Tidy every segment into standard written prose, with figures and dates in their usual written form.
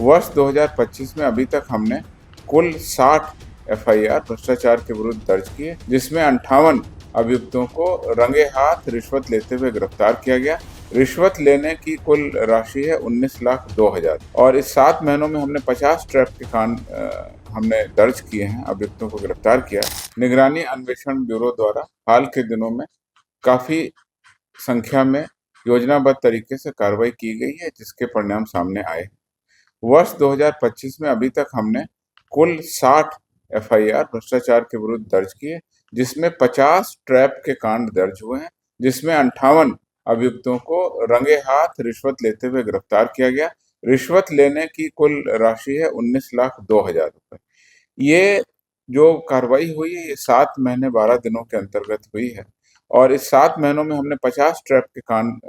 वर्ष 2025 में अभी तक हमने कुल 60 एफआईआर भ्रष्टाचार के विरुद्ध दर्ज किए, जिसमें 58 अभियुक्तों को रंगे हाथ रिश्वत लेते हुए गिरफ्तार किया गया। रिश्वत लेने की कुल राशि है 19,02,000 और इस 7 महीनों में हमने 50 ट्रैप के कांड हमने दर्ज किए हैं, अभियुक्तों को गिरफ्तार किया। निगरानी अन्वेषण ब्यूरो द्वारा हाल के दिनों में काफी संख्या में योजनाबद्ध तरीके से कार्रवाई की गई है, जिसके परिणाम सामने आए। वर्ष 2025 में अभी तक हमने कुल 60 एफआईआर भ्रष्टाचार के विरुद्ध दर्ज किए, जिसमें 50 ट्रैप के कांड दर्ज हुए हैं, जिसमें 58 अभियुक्तों को रंगे हाथ रिश्वत लेते हुए गिरफ्तार किया गया। रिश्वत लेने की कुल राशि है 19,02,000 रुपए। ये जो कार्रवाई हुई है, ये 7 महीने 12 दिनों के अंतर्गत हुई है और इस 7 महीनों में हमने 50 ट्रैप के कांड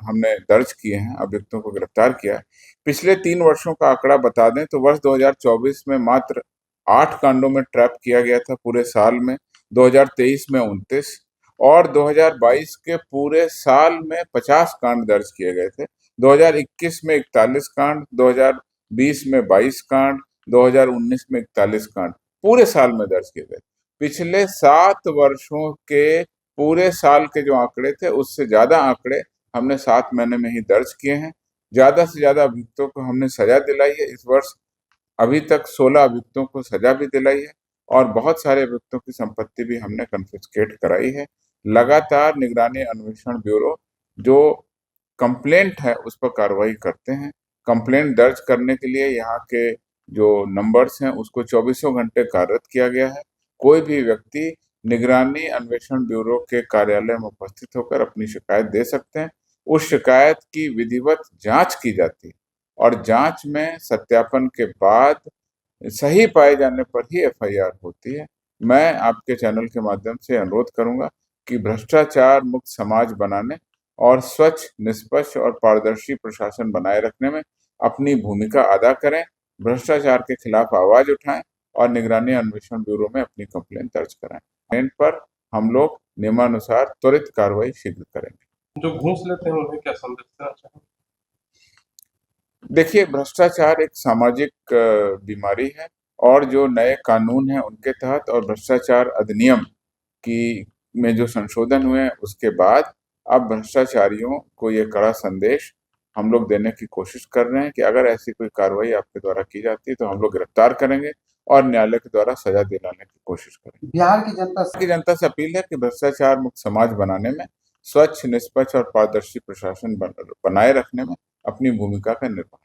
हमने दर्ज किए हैं, अभियुक्तों को गिरफ्तार किया है। पिछले 3 वर्षों का आंकड़ा बता दें तो वर्ष 2024 में मात्र 8 कांडों में ट्रैप किया गया था पूरे साल में, 2023 में 29 और 2022 के पूरे साल में 50 कांड दर्ज किए गए थे। 2021 में 41 कांड, 2020 में 22 कांड, 2019 में 41 कांड पूरे साल में दर्ज किए गए। पिछले 7 वर्षों के पूरे साल के जो आंकड़े थे, उससे ज्यादा आंकड़े हमने 7 महीने में ही दर्ज किए हैं। ज्यादा से ज्यादा अभियुक्तों को हमने सजा दिलाई है। इस वर्ष अभी तक 16 अभियुक्तों को सजा भी दिलाई है और बहुत सारे अभियुक्तों की संपत्ति भी हमने कन्फिस्केट कराई है। लगातार निगरानी अन्वेषण ब्यूरो जो कंप्लेंट है उस पर कार्रवाई करते हैं। कंप्लेंट दर्ज करने के लिए यहाँ के जो नंबर्स हैं उसको 24 घंटे कार्यरत किया गया है। कोई भी व्यक्ति निगरानी अन्वेषण ब्यूरो के कार्यालय में उपस्थित होकर अपनी शिकायत दे सकते हैं। उस शिकायत की विधिवत जांच की जाती है और जांच में सत्यापन के बाद सही पाए जाने पर ही एफआईआर होती है। मैं आपके चैनल के माध्यम से अनुरोध करूंगा कि भ्रष्टाचार मुक्त समाज बनाने और स्वच्छ, निष्पक्ष और पारदर्शी प्रशासन बनाए रखने में अपनी भूमिका अदा करें, भ्रष्टाचार के खिलाफ आवाज उठाएं और निगरानी अन्वेषण ब्यूरो में अपनी कंप्लेंट दर्ज कराएं। कंप्लेंट पर हम लोग नियमानुसार त्वरित कार्रवाई शीघ्र करेंगे। जो घूस लेते हैं उन्हें क्या संदेश देना चाहेंगे? देखिए, भ्रष्टाचार एक सामाजिक बीमारी है और जो नए कानून हैं उनके तहत और भ्रष्टाचार अधिनियम की में जो संशोधन हुए हैं उसके बाद अब भ्रष्टाचारियों को ये कड़ा संदेश हम लोग देने की कोशिश कर रहे हैं कि अगर ऐसी कोई कार्रवाई आपके द्वारा की जाती है तो हम लोग गिरफ्तार करेंगे और न्यायालय के द्वारा सजा दिलाने की कोशिश करेंगे। बिहार की जनता से अपील है कि भ्रष्टाचार मुक्त समाज बनाने में, स्वच्छ, निष्पक्ष और पारदर्शी प्रशासन बनाए रखने में अपनी भूमिका का निर्वहन